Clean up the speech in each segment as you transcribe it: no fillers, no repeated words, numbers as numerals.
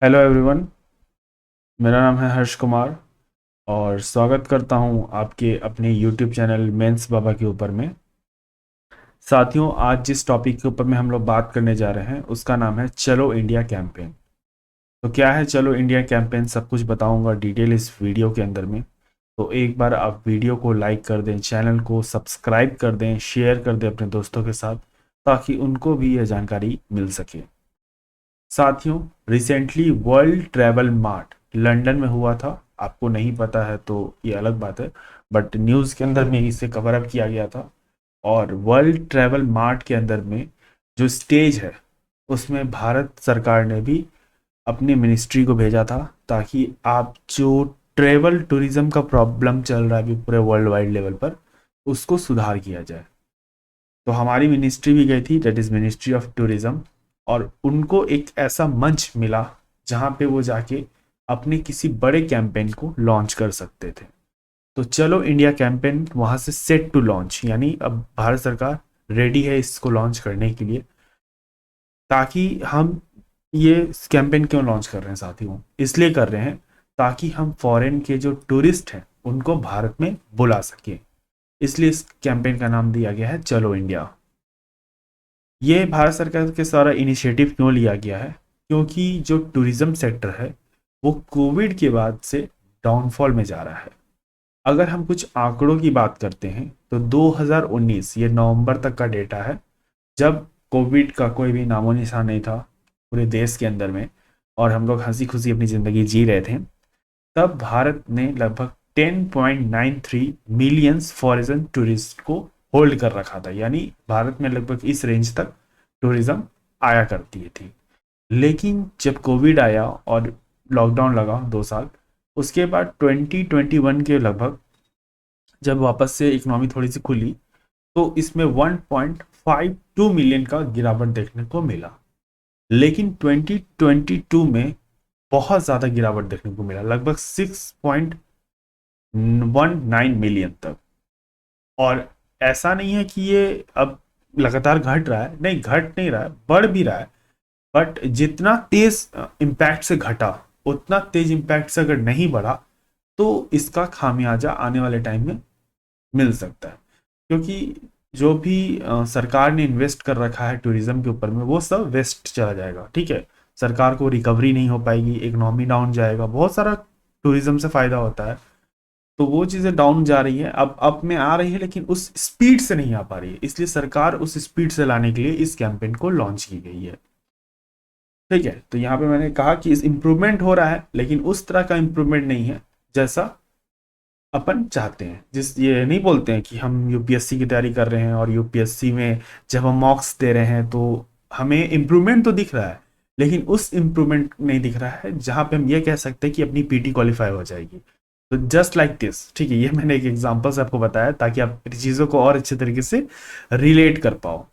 Hello everyone. मेरा नाम है हर्ष कुमार और स्वागत करता हूं आपके अपने यूट्यूब चैनल मेंस बाबा के ऊपर में। साथियों, आज जिस टॉपिक के ऊपर में हम लोग बात करने जा रहे हैं उसका नाम है चलो इंडिया कैंपेन। तो क्या है चलो इंडिया कैंपेन, सब कुछ बताऊंगा डिटेल इस वीडियो के अंदर में। तो एक बार आप वीडियो को लाइक कर दें, चैनल को सब्सक्राइब कर दें, शेयर कर दें अपने दोस्तों के साथ, ताकि उनको भी यह जानकारी मिल सके। साथियों, recently world travel mart London में हुआ था। आपको नहीं पता है तो ये अलग बात है, बट न्यूज़ के अंदर में इसे कवर अप किया गया था। और वर्ल्ड ट्रैवल मार्ट के अंदर में जो स्टेज है उसमें भारत सरकार ने भी अपनी मिनिस्ट्री को भेजा था, ताकि आप जो ट्रैवल टूरिज्म का प्रॉब्लम चल रहा है अभी पूरे वर्ल्ड वाइड लेवल पर, उसको सुधार किया जाए। तो हमारी मिनिस्ट्री भी गई थी, that is ministry of tourism. और उनको एक ऐसा मंच मिला जहाँ पे वो जाके अपने किसी बड़े कैंपेन को लॉन्च कर सकते थे। तो चलो इंडिया कैंपेन वहाँ से सेट टू लॉन्च, यानी अब भारत सरकार रेडी है इसको लॉन्च करने के लिए। ताकि हम ये कैंपेन क्यों लॉन्च कर रहे हैं साथियों, इसलिए कर रहे हैं ताकि हम फॉरेन के जो टूरिस्ट हैं उनको भारत में बुला सकें। इसलिए इस कैंपेन का नाम दिया गया है चलो इंडिया। ये भारत सरकार के सारा इनिशिएटिव क्यों लिया गया है? क्योंकि जो टूरिज्म सेक्टर है वो कोविड के बाद से डाउनफॉल में जा रहा है। अगर हम कुछ आंकड़ों की बात करते हैं तो 2019 ये नवंबर तक का डेटा है, जब कोविड का कोई भी नामो निशान नहीं था पूरे देश के अंदर में और हम लोग हंसी खुशी अपनी ज़िंदगी जी रहे थे। तब भारत ने लगभग 10.93 मिलियंस फॉरेन टूरिस्ट को होल्ड कर रखा था, यानी भारत में लगभग इस रेंज तक टूरिज्म आया करती थी। लेकिन जब कोविड आया और लॉकडाउन लगा 2 साल, उसके बाद 2021 के लगभग जब वापस से इकोनॉमी थोड़ी सी खुली, तो इसमें 1.52 मिलियन का गिरावट देखने को मिला। लेकिन 2022 में बहुत ज़्यादा गिरावट देखने को मिला, लगभग 6.19 मिलियन तक। और ऐसा नहीं है कि ये अब लगातार घट रहा है, नहीं घट नहीं रहा है, बढ़ भी रहा है। बट जितना तेज इम्पैक्ट से घटा उतना तेज इम्पैक्ट से अगर नहीं बढ़ा तो इसका खामियाजा आने वाले टाइम में मिल सकता है। क्योंकि जो भी सरकार ने इन्वेस्ट कर रखा है टूरिज्म के ऊपर में वो सब वेस्ट चला जाएगा। ठीक है, सरकार को रिकवरी नहीं हो पाएगी, इकोनॉमी डाउन जाएगा, बहुत सारा टूरिज्म से फायदा होता है। तो वो चीज़ें डाउन जा रही है, अब अप में आ रही है, लेकिन उस स्पीड से नहीं आ पा रही है। इसलिए सरकार उस स्पीड से लाने के लिए इस कैंपेन को लॉन्च की गई है। ठीक है, तो यहाँ पे मैंने कहा कि इस इम्प्रूवमेंट हो रहा है, लेकिन उस तरह का इम्प्रूवमेंट नहीं है जैसा अपन चाहते हैं। जिस ये नहीं बोलते हैं कि हम यूपीएससी की तैयारी कर रहे हैं और यूपीएससी में जब हम मॉक्स दे रहे हैं तो हमें इम्प्रूवमेंट तो दिख रहा है, लेकिन उस इम्प्रूवमेंट नहीं दिख रहा है जहाँ पे हम ये कह सकते हैं कि अपनी पीटी क्वालिफाई हो जाएगी। तो जस्ट लाइक दिस, ठीक है, ये मैंने एक एग्जांपल से आपको बताया ताकि आप चीज़ों को और अच्छे तरीके से रिलेट कर पाओ।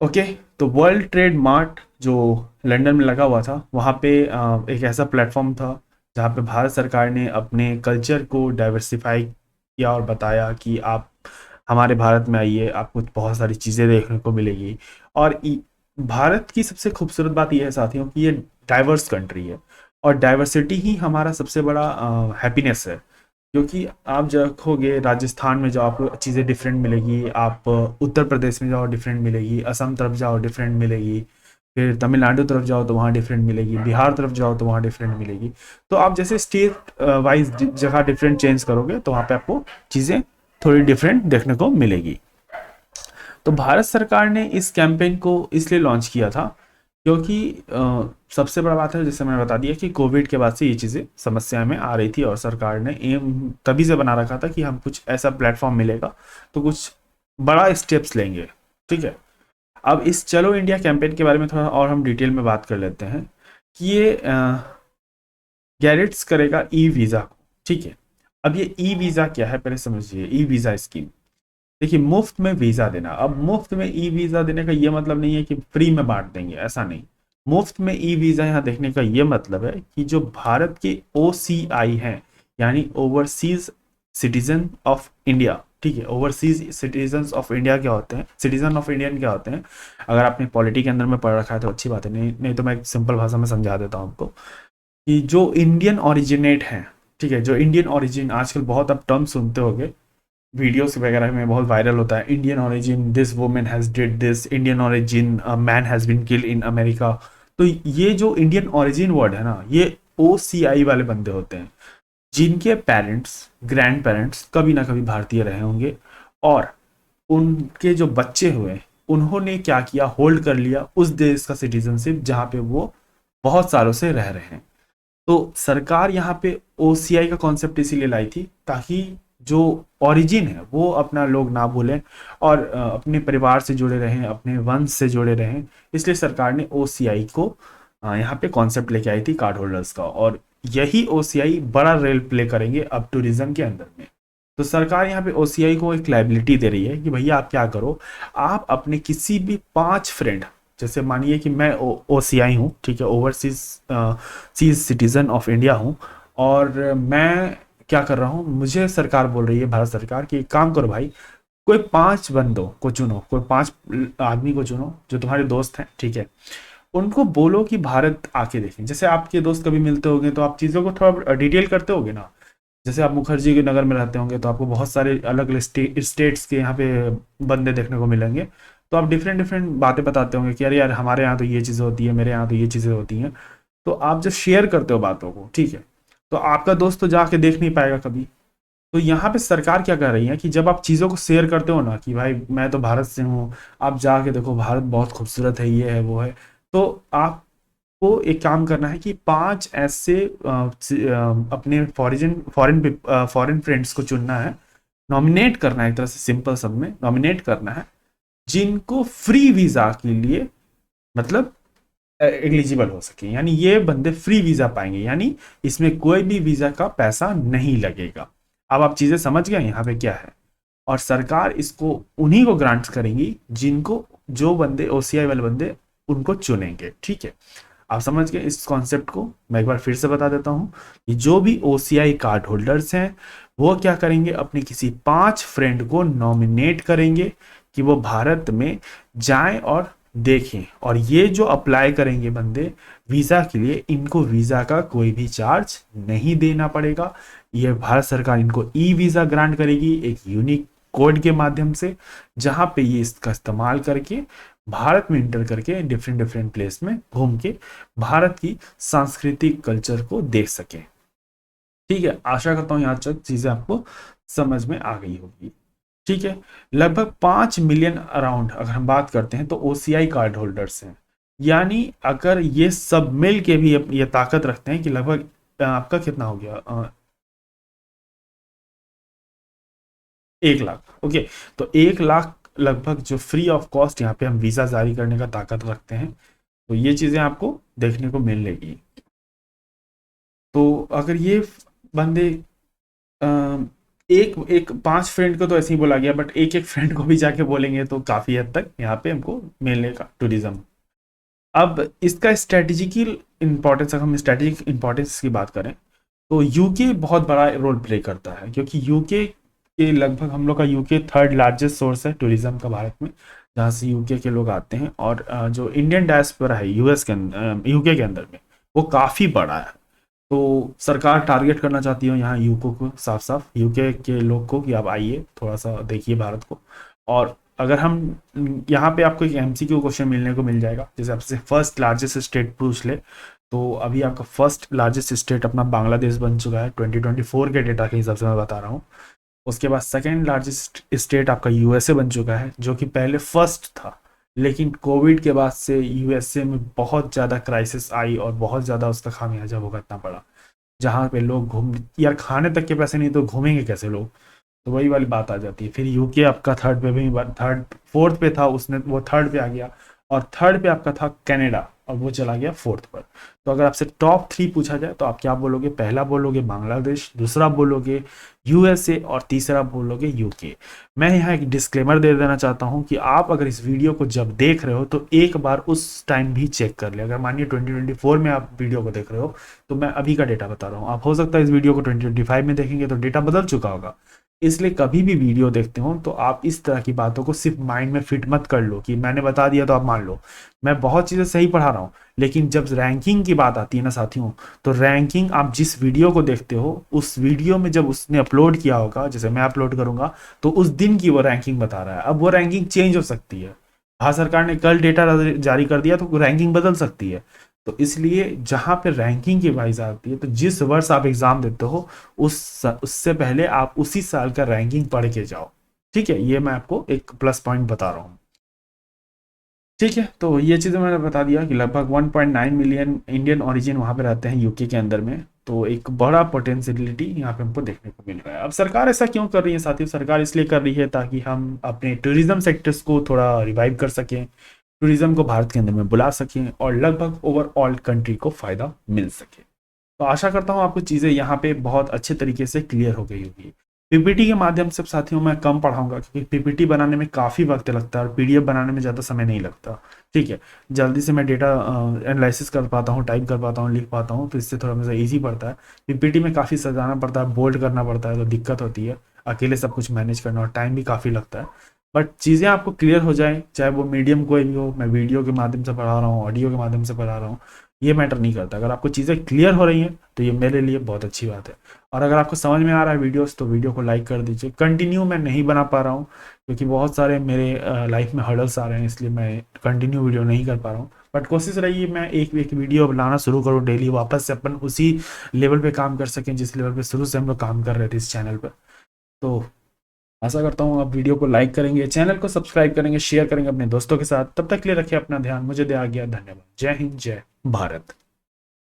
ओके, तो वर्ल्ड ट्रेड मार्ट जो लंदन में लगा हुआ था, वहाँ पे एक ऐसा प्लेटफॉर्म था जहाँ पे भारत सरकार ने अपने कल्चर को डाइवर्सिफाई किया और बताया कि आप हमारे भारत में आइए, आपको बहुत सारी चीज़ें देखने को मिलेगी। और भारत की सबसे खूबसूरत बात यह है साथियों कि ये डाइवर्स कंट्री है और डाइवर्सिटी ही हमारा सबसे बड़ा हैप्पीनेस है। क्योंकि आप देखोगे राजस्थान में जाओ आपको चीज़ें डिफरेंट मिलेगी, आप उत्तर प्रदेश में जाओ डिफरेंट मिलेगी, असम तरफ जाओ डिफरेंट मिलेगी, फिर तमिलनाडु तरफ जाओ तो वहाँ डिफरेंट मिलेगी, बिहार तरफ जाओ तो वहाँ डिफरेंट मिलेगी। तो आप जैसे स्टेट वाइज जगह डिफरेंट चेंज करोगे तो वहाँ पे आपको चीज़ें थोड़ी डिफरेंट देखने को मिलेगी। तो भारत सरकार ने इस कैंपेन को इसलिए लॉन्च किया था क्योंकि सबसे बड़ा बात है, जैसे मैंने बता दिया कि कोविड के बाद से ये चीज़ें समस्या में आ रही थी और सरकार ने एम तभी से बना रखा था कि हम कुछ ऐसा प्लेटफॉर्म मिलेगा तो कुछ बड़ा स्टेप्स लेंगे। ठीक है, अब इस चलो इंडिया कैंपेन के बारे में थोड़ा और हम डिटेल में बात कर लेते हैं कि ये गैरेट्स करेगा ई वीज़ा को। ठीक है, अब ये ई वीज़ा क्या है पहले समझिए। ई वीज़ा स्कीम, देखिए मुफ्त में वीज़ा देना। अब मुफ्त में ई वीज़ा देने का ये मतलब नहीं है कि फ्री में बांट देंगे, ऐसा नहीं। मुफ्त में ई वीज़ा यहाँ देखने का ये मतलब है कि जो भारत के OCI हैं, यानी ओवरसीज सिटीजन ऑफ इंडिया, ठीक है। ओवरसीज सिटीजन्स ऑफ इंडिया क्या होते हैं, सिटीजन ऑफ इंडियन क्या होते हैं, अगर आपने पॉलिटी के अंदर में पढ़ रखा है तो अच्छी बात है, नहीं तो मैं एक सिंपल भाषा में समझा देता हूँ आपको कि जो इंडियन ओरिजिनेट हैं, ठीक है, जो इंडियन ओरिजिन, आजकल बहुत आप टर्म सुनते होंगे, वीडियोस वगैरह में बहुत वायरल होता है, Indian origin, this women has did this, Indian origin man has been killed in America. तो ये जो इंडियन ओरिजिन वर्ड है ना, ये OCI वाले बंदे होते हैं जिनके पेरेंट्स, ग्रैंड पेरेंट्स कभी ना कभी भारतीय रहे होंगे, और उनके जो बच्चे हुए उन्होंने क्या किया, होल्ड कर लिया उस देश का सिटीजनशिप जहाँ पे वो बहुत सालों से रह रहे हैं। तो सरकार यहाँ पे OCI का कॉन्सेप्ट इसीलिए लाई थी ताकि जो ओरिजिन है वो अपना लोग ना भूलें और अपने परिवार से जुड़े रहें, अपने वंश से जुड़े रहें। इसलिए सरकार ने OCI को यहाँ पे कॉन्सेप्ट लेके आई थी कार्ड होल्डर्स का, और यही OCI बड़ा रोल प्ले करेंगे अब टूरिज्म के अंदर में। तो सरकार यहाँ पे OCI को एक लाइबिलिटी दे रही है कि भैया आप क्या करो, आप अपने किसी भी 5 फ्रेंड, जैसे मानिए कि मैं OCI हूँ, ठीक है, overseas seas citizen of India हूँ, और मैं क्या कर रहा हूँ, मुझे सरकार बोल रही है, भारत सरकार, कि एक काम करो भाई, कोई 5 बंदों को चुनो, कोई 5 आदमी को चुनो जो तुम्हारे दोस्त हैं, ठीक है, उनको बोलो कि भारत आके देखें। जैसे आपके दोस्त कभी मिलते होंगे तो आप चीज़ों को थोड़ा डिटेल करते होगे ना, जैसे आप मुखर्जी के नगर में रहते होंगे तो आपको बहुत सारे अलग अलग स्टेट्स के यहाँ पे बंदे देखने को मिलेंगे, तो आप डिफरेंट डिफरेंट बातें बताते होंगे कि अरे यार हमारे यहाँ तो ये चीज़ें होती है, मेरे यहाँ तो ये चीज़ें होती हैं। तो आप जब शेयर करते हो बातों को, ठीक है, तो आपका दोस्त तो जाके देख नहीं पाएगा कभी। तो यहाँ पे सरकार क्या कर रही है कि जब आप चीज़ों को शेयर करते हो ना कि भाई मैं तो भारत से हूँ, आप जाके देखो भारत बहुत खूबसूरत है, ये है वो है, तो आपको एक काम करना है कि 5 ऐसे अपने फॉरेन फ्रेंड्स को चुनना है, नॉमिनेट करना है, एक तरह से सिंपल सब में नॉमिनेट करना है, जिनको फ्री वीजा के लिए मतलब एलिजिबल हो सके, यानी ये बंदे फ्री वीजा पाएंगे, यानी इसमें कोई भी वीजा का पैसा नहीं लगेगा। अब आप चीजें समझ गए यहाँ पे क्या है, और सरकार इसको उन्हीं को ग्रांट्स करेंगी जिनको, जो बंदे OCI वाले बंदे उनको चुनेंगे, ठीक है। आप समझ गए इस कॉन्सेप्ट को, मैं एक बार फिर से बता देता हूँ कि जो भी OCI कार्ड होल्डर्स हैं वो क्या करेंगे, अपने किसी 5 फ्रेंड को नॉमिनेट करेंगे कि वो भारत में जाएं और देखें, और ये जो अप्लाई करेंगे बंदे वीज़ा के लिए, इनको वीज़ा का कोई भी चार्ज नहीं देना पड़ेगा। ये भारत सरकार इनको वीज़ा ग्रांट करेगी एक यूनिक कोड के माध्यम से, जहां पे ये इसका इस्तेमाल करके भारत में इंटर करके डिफरेंट डिफरेंट प्लेस में घूम के भारत की सांस्कृतिक कल्चर को देख सकें। ठीक है, आशा करता हूँ यहाँ तक चीज़ें आपको समझ में आ गई होगी। ठीक है, लगभग 5 मिलियन अराउंड अगर हम बात करते हैं तो OCI कार्ड होल्डर्स हैं, यानी अगर ये सब मिल के भी ये ताकत रखते हैं कि लगभग आपका कितना हो गया 1 लाख, ओके, तो 1 लाख लगभग जो फ्री ऑफ कॉस्ट यहाँ पे हम वीज़ा जारी करने का ताकत रखते हैं, तो ये चीज़ें आपको देखने को मिलेगी। तो अगर ये बंदे एक एक 5 फ्रेंड को तो ऐसे ही बोला गया, बट एक एक फ्रेंड को भी जाके बोलेंगे तो काफ़ी हद तक यहाँ पे हमको मिलने का टूरिज्म। अब इसका स्ट्रेटेजिकल इंपॉर्टेंस, अगर हम स्ट्रेटेजिक इंपॉर्टेंस की बात करें तो यूके बहुत बड़ा रोल प्ले करता है, क्योंकि यूके के लगभग हम लोग का यूके 3rd लार्जेस्ट सोर्स है टूरिज्म का भारत में, जहाँ से यूके के लोग आते हैं, और जो इंडियन डायस्पोरा है यूएस के अंदर, यूके के अंदर में, वो काफ़ी बड़ा है। तो सरकार टारगेट करना चाहती है यहाँ यूको को, साफ साफ यूके के लोग को, कि आप आइए थोड़ा सा देखिए भारत को। और अगर हम यहाँ पे आपको एक MCQ क्वेश्चन मिलने को मिल जाएगा, जैसे आपसे फर्स्ट लार्जेस्ट स्टेट पूछ ले, तो अभी आपका फर्स्ट लार्जेस्ट स्टेट अपना बांग्लादेश बन चुका है 2024 के डेटा के हिसाब से मैं बता रहा हूँ। उसके बाद सेकेंड लार्जेस्ट स्टेट आपका USA बन चुका है, जो कि पहले फर्स्ट था, लेकिन कोविड के बाद से USA में बहुत ज़्यादा क्राइसिस आई और बहुत ज़्यादा उसका खामियाजा भुगतना पड़ा, जहाँ पे लोग यार खाने तक के पैसे नहीं तो घूमेंगे कैसे लोग, तो वही वाली बात आ जाती है। फिर यूके आपका 3rd पे भी, 4th पे था, उसने वो 3rd पे आ गया, और 3rd पे आपका था कनाडा, और वो चला गया 4th पर। तो अगर आपसे टॉप 3 पूछा जाए तो आप क्या बोलोगे, पहला बोलोगे बांग्लादेश, दूसरा बोलोगे USA, और तीसरा बोलोगे यूके। मैं यहाँ एक डिस्क्लेमर दे देना चाहता हूँ कि आप अगर इस वीडियो को जब देख रहे हो तो एक बार उस टाइम भी चेक कर ले। अगर मानिए 2024 में आप वीडियो को देख रहे हो तो मैं अभी का डेटा बता रहा हूँ, आप हो सकता है इस वीडियो को 2025 में देखेंगे तो डेटा बदल चुका होगा, इसलिए कभी भी वीडियो देखते हो तो आप इस तरह की बातों को सिर्फ माइंड में फिट मत कर लो कि मैंने बता दिया तो आप मान लो। मैं बहुत चीज़ें सही पढ़ा रहा हूँ, लेकिन जब रैंकिंग की बात आती है ना साथियों, तो रैंकिंग आप जिस वीडियो को देखते हो उस वीडियो में जब उसने अपलोड किया होगा, जैसे मैं अपलोड करूंगा तो उस दिन की वो रैंकिंग बता रहा है। अब वो रैंकिंग चेंज हो सकती है, भारत सरकार ने कल डेटा जारी कर दिया तो रैंकिंग बदल सकती है। तो इसलिए जहां पे रैंकिंग की बात आती है तो जिस वर्ष आप एग्जाम देते हो उससे पहले आप उसी साल का रैंकिंग पढ़ के जाओ। ठीक है, ये मैं आपको एक प्लस पॉइंट बता रहा हूँ। ठीक है, तो ये चीज़ें मैंने बता दिया कि लगभग 1.9 मिलियन इंडियन ओरिजिन वहाँ पे रहते हैं यूके के अंदर में। तो एक बड़ा पोटेंशियलिटी यहाँ पे हमको देखने को मिल रहा है। अब सरकार ऐसा क्यों कर रही है साथियों? सरकार इसलिए कर रही है ताकि हम अपने टूरिज्म सेक्टर्स को थोड़ा रिवाइव कर सकें, टूरिज्म को भारत के अंदर में बुला सकें और लगभग ओवरऑल कंट्री को फायदा मिल सके। तो आशा करता हूँ आपको चीज़ें यहाँ पे बहुत अच्छे तरीके से क्लियर हो गई होगी। पीपीटी के माध्यम से साथियों मैं कम पढ़ाऊंगा क्योंकि पीपीटी बनाने में काफ़ी वक्त लगता है और पीडीएफ बनाने में ज़्यादा समय नहीं लगता। ठीक है, जल्दी से मैं डेटा एनालिसिस कर पाता हूँ, टाइप कर पाता हूँ, लिख पाता हूँ, तो इससे थोड़ा मुझे ईजी पड़ता है। पीपीटी में काफ़ी सजाना पड़ता है, बोल्ड करना पड़ता है, तो दिक्कत होती है अकेले सब कुछ मैनेज करना और टाइम भी काफ़ी लगता है। बट चीज़ें आपको क्लियर हो जाए, चाहे वो मीडियम कोई भी हो, मैं वीडियो के माध्यम से पढ़ा रहा हूँ, ऑडियो के माध्यम से पढ़ा रहा हूँ, ये मैटर नहीं करता। अगर आपको चीज़ें क्लियर हो रही हैं तो ये मेरे लिए बहुत अच्छी बात है। और अगर आपको समझ में आ रहा है वीडियोस तो वीडियो को लाइक कर दीजिए। कंटिन्यू मैं नहीं बना पा रहा हूँ क्योंकि बहुत सारे मेरे लाइफ में हर्डल्स आ रहे हैं, इसलिए मैं कंटिन्यू वीडियो नहीं कर पा रहा हूँ। बट कोशिश रही है मैं एक एक वीडियो बनाना शुरू करूँ डेली, वापस से अपन उसी लेवल पे काम कर सकें जिस लेवल पे शुरू से हम लोग काम कर रहे थे इस चैनल पर। तो आशा करता हूँ आप वीडियो को लाइक करेंगे, चैनल को सब्सक्राइब करेंगे, शेयर करेंगे अपने दोस्तों के साथ। तब तक के लिए रखिए अपना ध्यान। मुझे दे आ गया, धन्यवाद। जय हिंद, जय भारत।